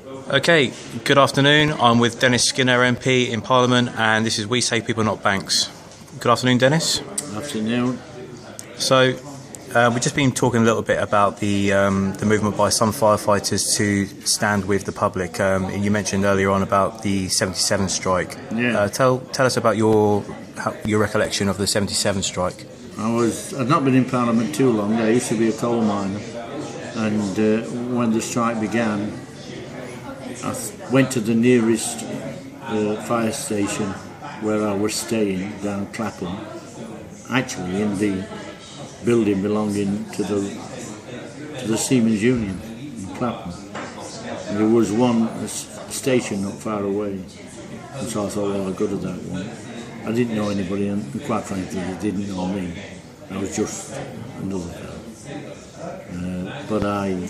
Okay, good afternoon. I'm with Dennis Skinner MP in Parliament, and this is We Say People Not Banks. Good afternoon, Dennis. Afternoon. So, we've just been talking a little bit about the movement by some firefighters to stand with the public. You mentioned earlier on about the 77 strike. Yeah. Tell us about your recollection of the 77 strike. I'd not been in Parliament too long. I used to be a coal miner, and when the strike began, I went to the nearest fire station where I was staying down Clapham, actually in the building belonging to the Seamen's Union in Clapham. And there was one station not far away, and so I thought, well, I'll go to that one. I didn't know anybody, and quite frankly, they didn't know me. I was just another guy. But I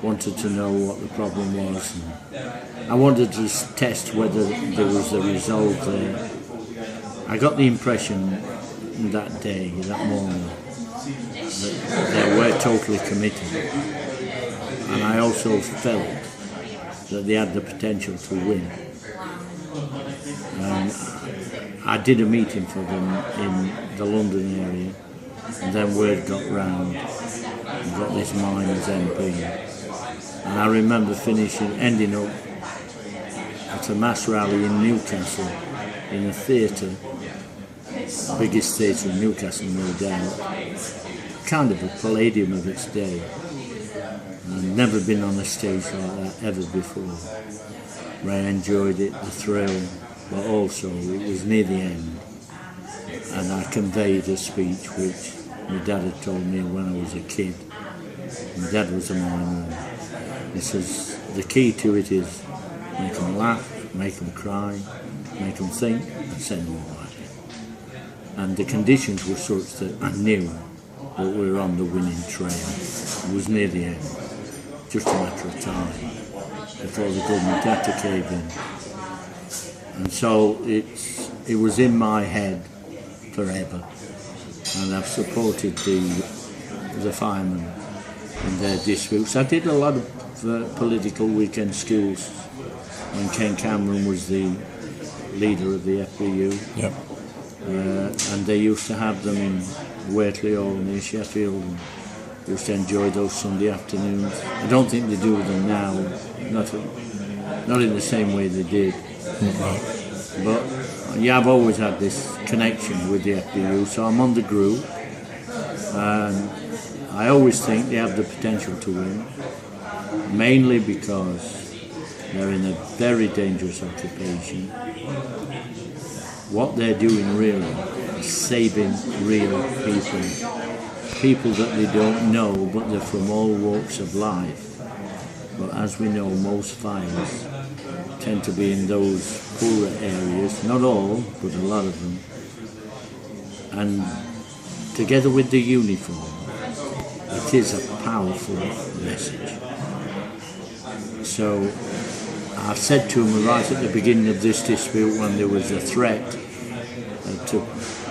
wanted to know what the problem was. And I wanted to test whether there was a resolve there. I got the impression that day, that morning, that they were totally committed. And I also felt that they had the potential to win. And I did a meeting for them in the London area, and then word got round. We got this miners MP. And I remember ending up at a mass rally in Newcastle, in a theatre, biggest theatre in Newcastle, no doubt, kind of a palladium of its day. I'd never been on a stage like that ever before, where I enjoyed it, the thrill, but also it was near the end, and I conveyed a speech which my dad had told me when I was a kid. My dad was a miner. He says, the key to it is make them laugh, make them cry, make them think, and send them away. And the conditions were such that I knew that we were on the winning trail. It was near the end, just a matter of time before the government had to cave in. And so it was in my head forever, and I've supported the firemen in their disputes. I did a lot of political weekend schools when Ken Cameron was the leader of the FBU. Yep. And they used to have them in Waitley or near Sheffield, and used to enjoy those Sunday afternoons. I don't think they do them now, not in the same way they did. Mm-hmm. But yeah, I've always had this connection with the FBU, so I'm on the group, and I always think they have the potential to win, mainly because they're in a very dangerous occupation. What they're doing really is saving real people that they don't know, but they're from all walks of life. But as we know, most fires tend to be in those poorer areas, not all, but a lot of them. And together with the uniform, it is a powerful message. So I've said to them right at the beginning of this dispute, when there was a threat to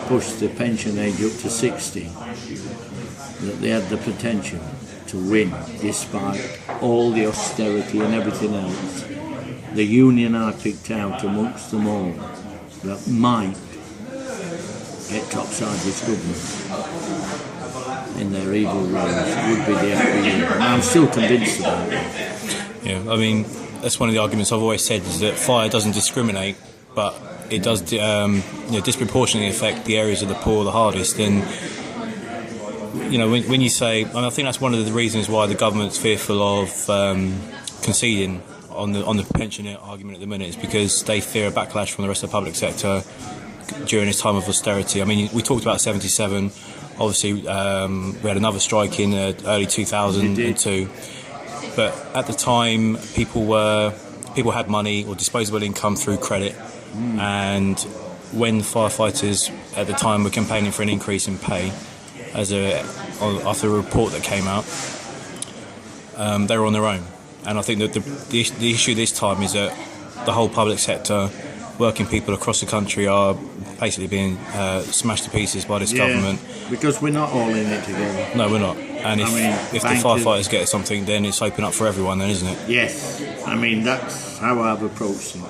push the pension age up to 60, that they had the potential to win despite all the austerity and everything else. The union I picked out amongst them all that might get topside this government in their evil ways would be the FBU. And I'm still convinced about it. Yeah, I mean, that's one of the arguments I've always said, is that fire doesn't discriminate, but it does disproportionately affect the areas of the poor the hardest. And when you say, and I think that's one of the reasons why the government's fearful of conceding on the pension argument at the minute, is because they fear a backlash from the rest of the public sector during this time of austerity. I mean, we talked about 77. Obviously, we had another strike in early 2002. But at the time, people had money or disposable income through credit, and when firefighters at the time were campaigning for an increase in pay, after a report that came out, they were on their own. And I think that the issue this time is that the whole public sector, working people across the country, are basically being smashed to pieces by this government. Because we're not all in it together. No, we're not. And if the firefighters get something, then it's open up for everyone, then, isn't it? Yes, I mean, that's how I've approached it.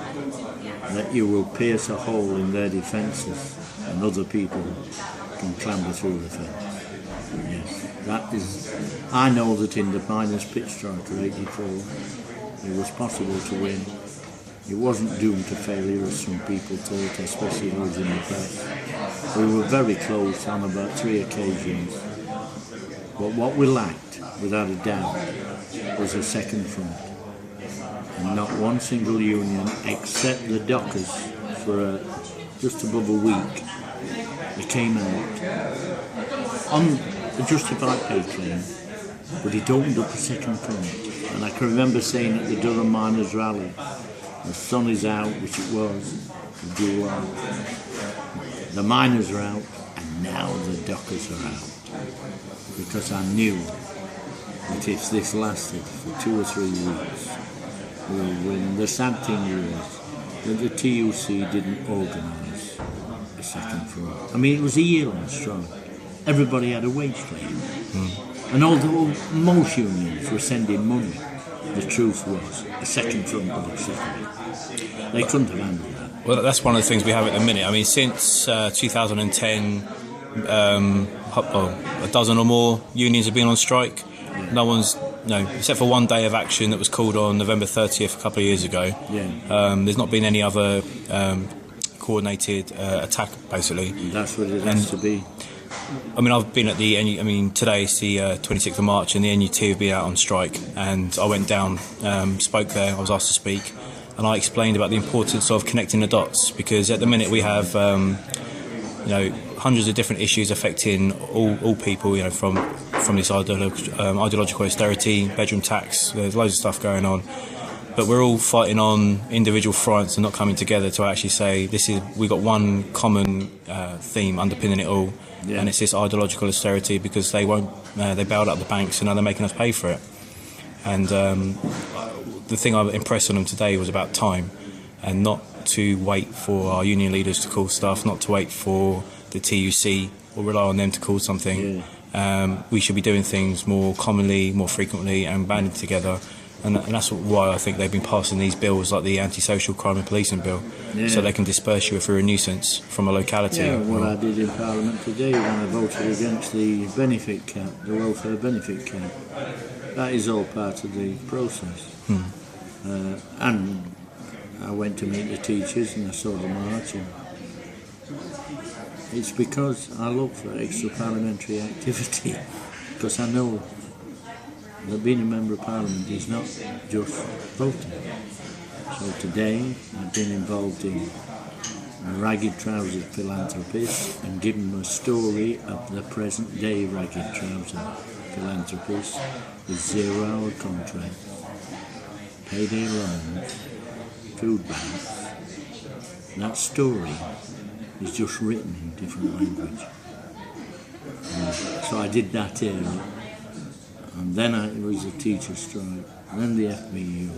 That you will pierce a hole in their defences and other people can clamber through the fence. Yes, that is. I know that in the miners' pit strike of '84, it was possible to win. It wasn't doomed to failure, as some people thought, especially those in the press. We were very close on about 3 occasions. But what we lacked, without a doubt, was a second front. And not one single union, except the dockers, for just above a week, they came out on a justified pay claim, but it opened up a second front. And I can remember saying at the Durham Miners Rally, the sun is out, which it was, in July. The miners are out, and now the dockers are out. Because I knew that if this lasted for 2 or 3 weeks, we would win. The sad thing was that the TUC didn't organise a second front. I mean, it was a year-long strike. Everybody had a wage claim. And although most unions were sending money, the truth was a second front would accept it. They couldn't have handled that. Well, that's one of the things we have at the minute. I mean, since 2010, a dozen or more unions have been on strike. Yeah. Except for one day of action that was called on November 30th a couple of years ago. Yeah. There's not been any other coordinated attack, basically. And that's what it has to be. I mean, I've been at today's the 26th of March, and the NUT have been out on strike, and I went down, spoke there, I was asked to speak, and I explained about the importance of connecting the dots, because at the minute we have, hundreds of different issues affecting all people, from this ideological austerity, bedroom tax, there's loads of stuff going on. But we're all fighting on individual fronts and not coming together to actually say we've got one common theme underpinning it all, and it's this ideological austerity, because they bailed out the banks and now they're making us pay for it. And the thing I impressed on them today was about time, and not to wait for our union leaders to call stuff, not to wait for the TUC or rely on them to call something. We should be doing things more commonly, more frequently, and banding together. And that's why I think they've been passing these bills like the anti-social crime and policing bill, so they can disperse you if you're a nuisance from a locality. Yeah, what I did in Parliament today when I voted against the benefit cap, the welfare benefit cap, that is all part of the process. And I went to meet the teachers and I saw the march. And it's because I look for extra parliamentary activity, because I know that being a Member of Parliament is not just voting. So today I've been involved in Ragged Trouser Philanthropists and given them a story of the present day Ragged Trouser Philanthropists with 0-hour contracts, payday loans, food banks. That story is just written in different language. So I did that area. And then it was a teacher strike, and then the FBU,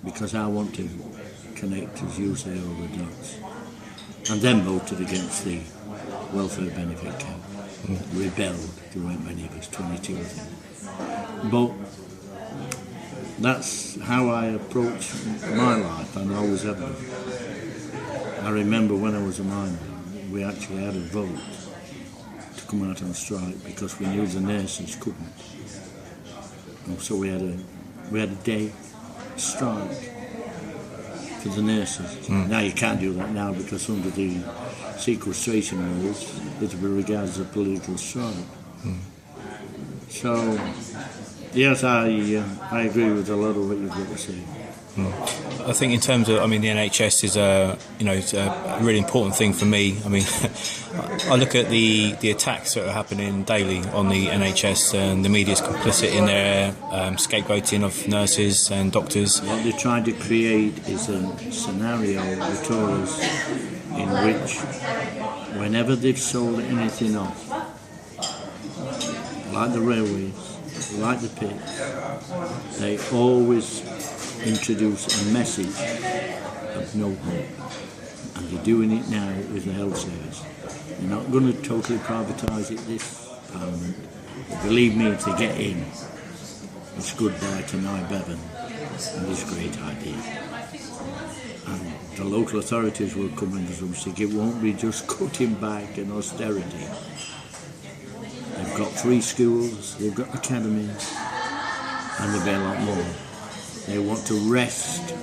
because I want to connect, as you say, all the dots. And then voted against the welfare benefit cap. Rebelled, there weren't many of us, 22 of them. But that's how I approach my life, and I always have been. I remember when I was a miner, we actually had a vote to come out on strike because we knew the nurses couldn't. And so we had a day strike for the nurses. Now you can't do that now, because under the sequestration rules it will be regarded as a political strike. So yes, I agree with a lot of what you've got to say. I think in terms of, the NHS is it's a really important thing for me. I mean, I look at the attacks that are happening daily on the NHS, and the media's complicit in their scapegoating of nurses and doctors. What they're trying to create is a scenario, the Tories, in which whenever they've sold anything off, like the railways, like the pits, they always introduce a message of no hope. And they're doing it now with the health service. They're not going to totally privatise it this Parliament, But believe me, to get in, it's goodbye to Nye Bevan and his great idea. And the local authorities will come in and say it won't be just cutting back and austerity. They've got 3 schools, they've got academies, and there'll be a lot more. They want to wrest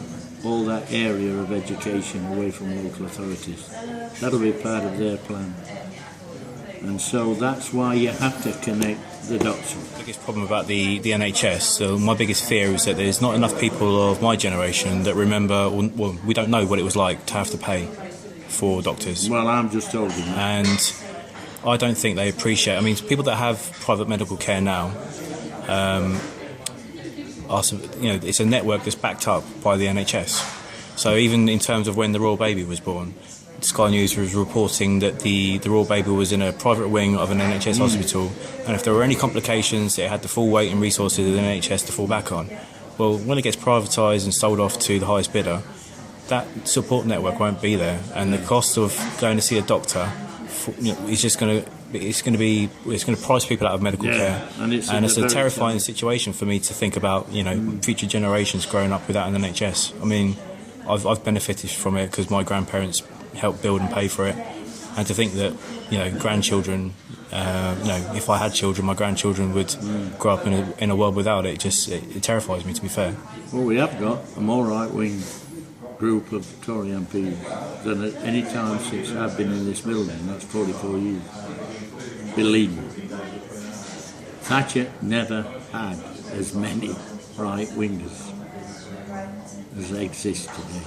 all that area of education away from local authorities. That'll be part of their plan. And so that's why you have to connect the dots. The biggest problem about the NHS, so my biggest fear is that there's not enough people of my generation that remember, well, we don't know what it was like to have to pay for doctors. Well, I'm just told you that. And I don't think they appreciate, I mean, people that have private medical care now, it's a network that's backed up by the NHS. So even in terms of when the royal baby was born, Sky News was reporting that the royal baby was in a private wing of an NHS hospital, and if there were any complications, it had the full weight and resources of the NHS to fall back on. Well, when it gets privatised and sold off to the highest bidder, that support network won't be there, and the cost of going to see a doctor, is just going to price people out of medical care, and it's a terrifying situation for me to think about. Future generations growing up without an NHS. I mean, I've benefited from it because my grandparents helped build and pay for it, and to think that grandchildren, if I had children, my grandchildren would grow up in a world without it. It terrifies me, to be fair. Well, we have got a more right-wing group of Tory MPs than at any time since I've been in this building. That's 44 years. Believe me, Thatcher never had as many right-wingers as they exist today.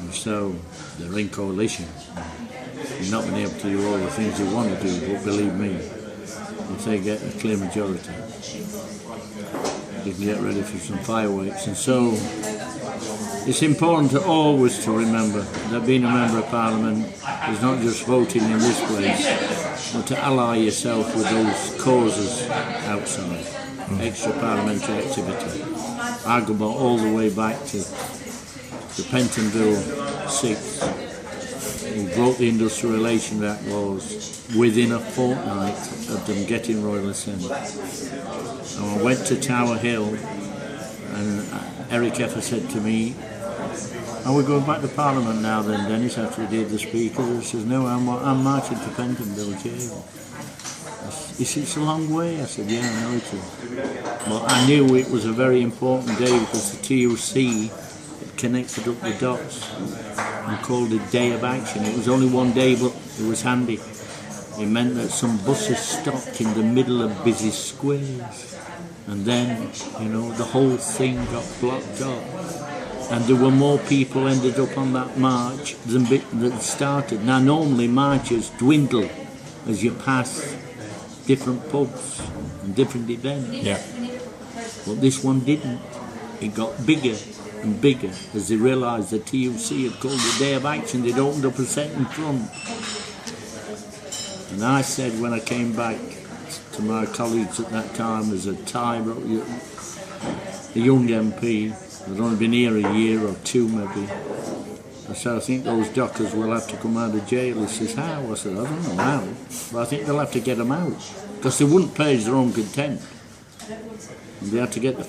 And so they're in coalition. You're not been able to do all the things you want to do, but believe me, if they get a clear majority, you can get ready for some fireworks. And so it's important to always to remember that being a member of Parliament is not just voting in this place, but to ally yourself with those causes outside, extra parliamentary activity. I go back all the way back to the Pentonville 6, who broke the Industrial Relations Act laws within a fortnight of them getting royal assent. And I went to Tower Hill, and Eric Effer said to me, "Are we going back to Parliament now then, Dennis, after we did the Speaker?" I says, "No, I'm marching to Pentonville jail." He said, "It's a long way." I said, "Yeah, I know it is." Well, I knew it was a very important day because the TUC had connected up the dots and called it Day of Action. It was only one day, but it was handy. It meant that some buses stopped in the middle of busy squares, and then, the whole thing got blocked up. And there were more people ended up on that march than started. Now, normally marches dwindle as you pass different pubs and different events. Yeah. But this one didn't. It got bigger and bigger as they realised the TUC had called the Day of Action. They'd opened up a second front. And I said when I came back to my colleagues at that time as a young MP, I'd only been here a year or two maybe. I said, "I think those dockers will have to come out of jail." He says, "How?" I said, "I don't know how, but I think they'll have to get them out because they wouldn't purge their own contempt. And they had to get the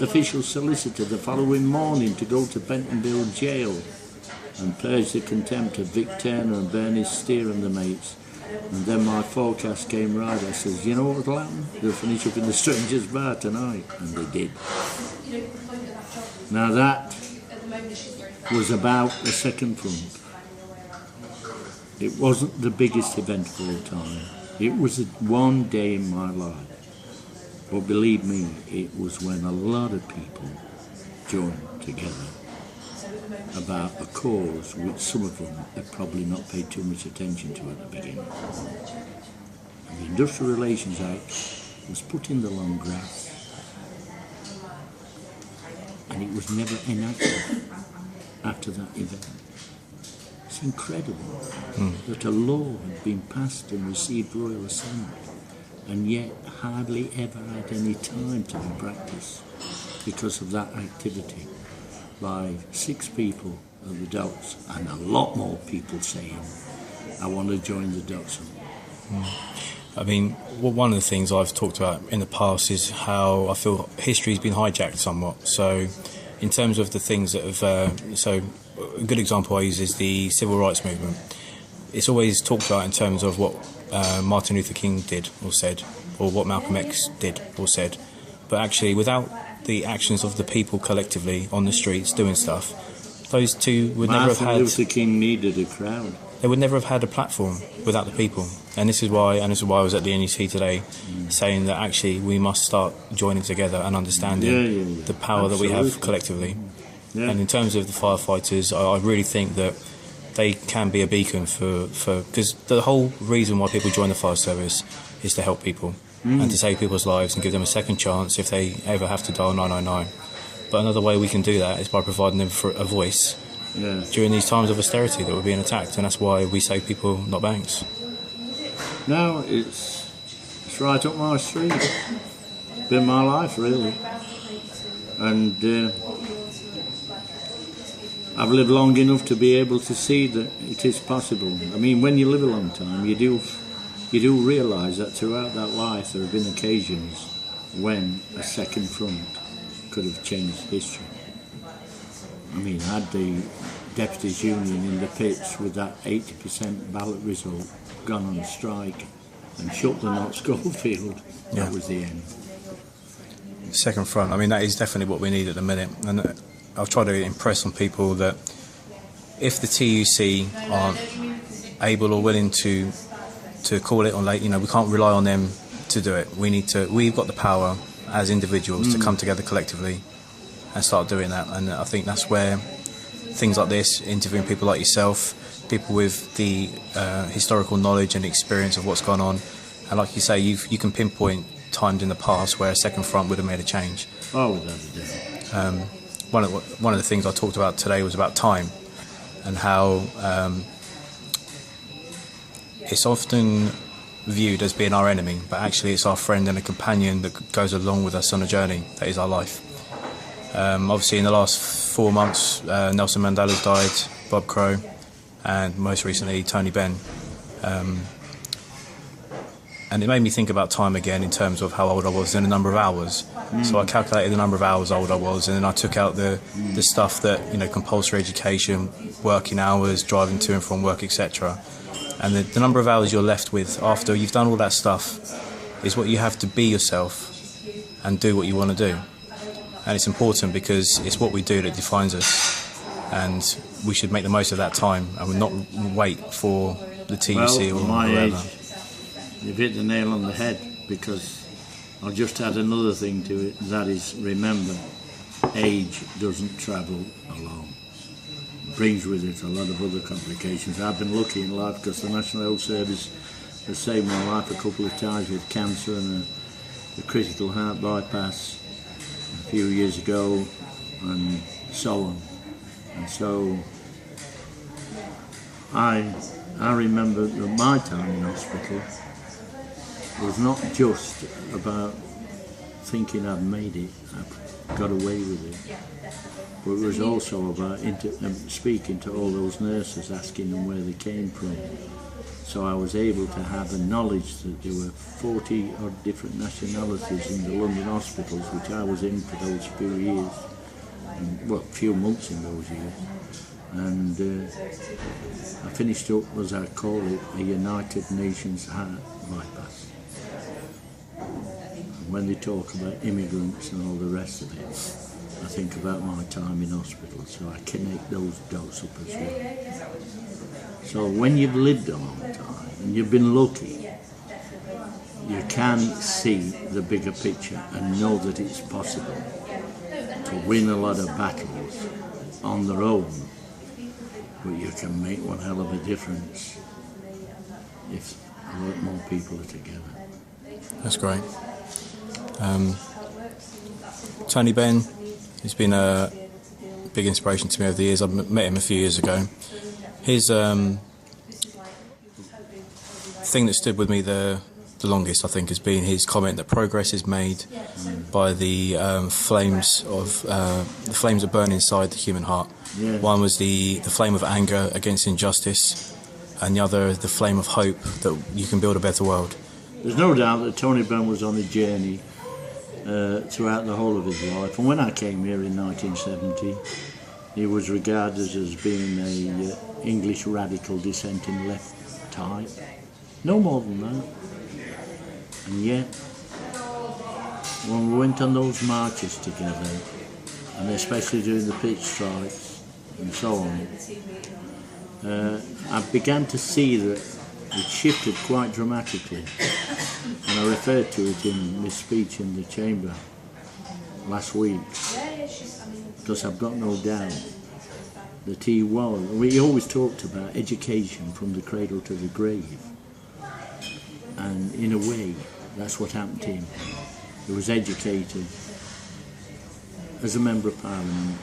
official solicitor the following morning to go to Pentonville jail and purge the contempt of Vic Turner and Bernie Steer and the mates. And then my forecast came right. I says, "You know what will happen? They'll finish up in the Strangers Bar tonight." And they did. Now that was about the second front. It wasn't the biggest event of all time. It was one day in my life. But believe me, it was when a lot of people joined together about a cause which some of them had probably not paid too much attention to at the beginning. And the Industrial Relations Act was put in the long grass, and it was never enacted after that event. It's incredible that a law had been passed and received royal assent, and yet hardly ever had any time to be practiced because of that activity by 6 people at the docks, and a lot more people saying, "I want to join the docks." I mean, one of the things I've talked about in the past is how I feel history's been hijacked somewhat. So, in terms of the things that have, so a good example I use is the civil rights movement. It's always talked about in terms of what Martin Luther King did or said, or what Malcolm X did or said. But actually, without the actions of the people collectively on the streets doing stuff, those two would never have had... Martin Luther King needed a crowd. They would never have had a platform without the people. And this is why I was at the NEC today, saying that actually we must start joining together and understanding the power that we have collectively. Yeah. And in terms of the firefighters, I really think that they can be a beacon for because the whole reason why people join the fire service is to help people and to save people's lives and give them a second chance if they ever have to dial 999. But another way we can do that is by providing them for a voice during these times of austerity that we're being attacked, and that's why we save people, not banks. No, it's right up my street. It's been my life, really. And I've lived long enough to be able to see that it is possible. I mean, when you live a long time, you do realise that throughout that life there have been occasions when a second front could have changed history. I mean, had the Deputies' Union in the pits with that 80% ballot result gone on strike and shut the Notts Goldfield, that was the end. Second front, I mean, that is definitely what we need at the minute. And I'll try to impress on people that if the TUC aren't able or willing to call it on late, we can't rely on them to do it. We've got the power as individuals to come together collectively and start doing that. And I think that's where things like this, interviewing people like yourself, people with the historical knowledge and experience of what's gone on, and like you say, you can pinpoint times in the past where a second front would have made a change. Oh, without a doubt. One of the things I talked about today was about time and how it's often viewed as being our enemy, but actually it's our friend and a companion that goes along with us on a journey that is our life. Obviously in the last 4 months, Nelson Mandela's died, Bob Crow, and most recently Tony Benn. And it made me think about time again in terms of how old I was and the number of hours. So I calculated the number of hours old I was, and then I took out the stuff that, compulsory education, working hours, driving to and from work, etc. And the number of hours you're left with after you've done all that stuff is what you have to be yourself and do what you want to do. And it's important because it's what we do that defines us, and we should make the most of that time and not wait for the TUC or whatever. You've hit the nail on the head, because I'll just add another thing to it, that is, remember, age doesn't travel alone. It brings with it a lot of other complications. I've been lucky in life because the National Health Service has saved my life a couple of times with cancer and a critical heart bypass a few years ago, and so on. And so I remember that my time in hospital was not just about thinking I'd made it, I'd got away with it, but it was also about speaking to all those nurses, asking them where they came from. So I was able to have the knowledge that there were 40 odd different nationalities in the London hospitals, which I was in for those few years, few months in those years. And I finished up, as I call it, a United Nations heart bypass. When they talk about immigrants and all the rest of it, I think about my time in hospital, so I connect those dots up as well. So when you've lived a long time and you've been lucky, you can see the bigger picture and know that it's possible to win a lot of battles on their own, but you can make one hell of a difference if a lot more people are together. That's great. Tony Benn has been a big inspiration to me over the years. I met him a few years ago. His thing that stood with me the longest, I think, has been his comment that progress is made by the flames that burn inside the human heart. Yeah. One was the flame of anger against injustice, and the other the flame of hope that you can build a better world. there's no doubt that Tony Benn was on a journey throughout the whole of his life. And when I came here in 1970, he was regarded as being a English radical dissenting left type. No more than that. And yet, when we went on those marches together, and especially during the pitch strikes and so on, I began to see that it shifted quite dramatically. And I referred to it in my speech in the chamber last week, because I've got no doubt that he was. We always talked about education from the cradle to the grave, and in a way that's what happened to him. He was educated as a Member of Parliament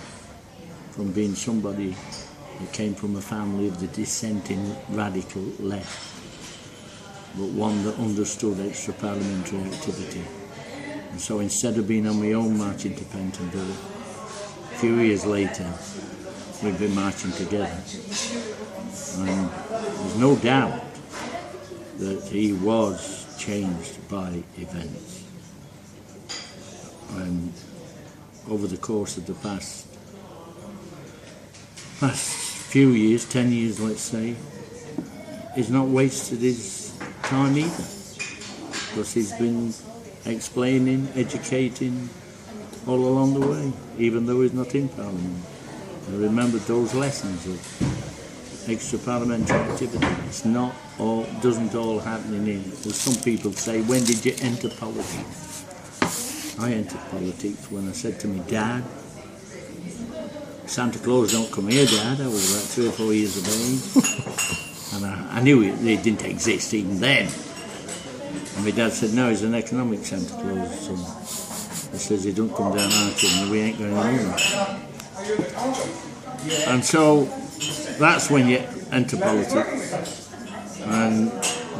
from being somebody who came from a family of the dissenting radical left, but one that understood extra parliamentary activity. And so instead of being on my own marching to Pentonville, a few years later we've been marching together. And there's no doubt that he was changed by events. And over the course of the past few years, 10 years let's say, he's not wasted his time either, because he's been explaining, educating all along the way, even though he's not in Parliament. I remembered those lessons of extra parliamentary activity. It's not all, doesn't all happen in here. As some people say, when did you enter politics? I entered politics when I said to me, Dad, Santa Claus don't come here, Dad. I was about 3 or 4 years of age. And I knew it didn't exist even then. And my dad said, no, he's an economic Santa Claus. So he says he don't come down our chimney, we ain't going home. And so that's when you enter politics. And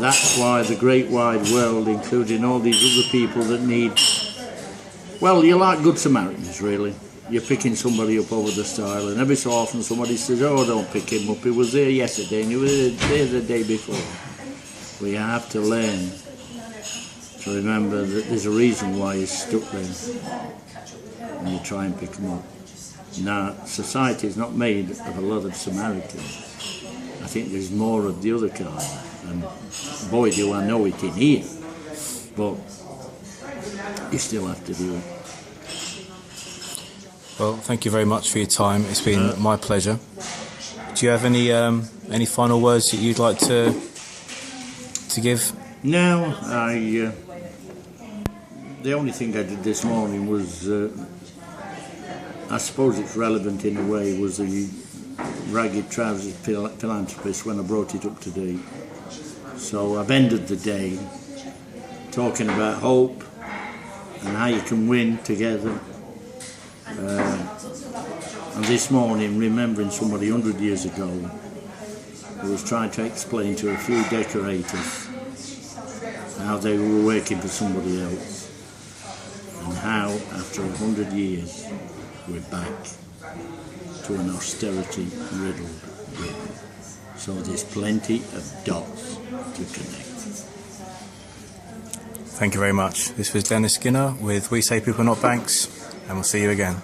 that's why the great wide world, including all these other people that need, well, you're like Good Samaritans, really. You're picking somebody up over the stile, and every so often somebody says, oh, don't pick him up, he was there yesterday and he was there the day before. We have to learn to remember that there's a reason why he's stuck there, and you try and pick him up. Now, society is not made of a lot of Samaritans. I think there's more of the other kind, and boy do I know it in here, but you still have to do it. Well, thank you very much for your time. It's been my pleasure. Do you have any final words that you'd like to give? No, the only thing I did this morning was, I suppose it's relevant in a way, was the Ragged Trouser Philanthropists when I brought it up to date. So I've ended the day talking about hope and how you can win together. And this morning, remembering somebody 100 years ago who was trying to explain to a few decorators how they were working for somebody else, and how after 100 years we're back to an austerity riddled world. So there's plenty of dots to connect. Thank you very much. This was Dennis Skinner with We Say People Not Banks, and we'll see you again.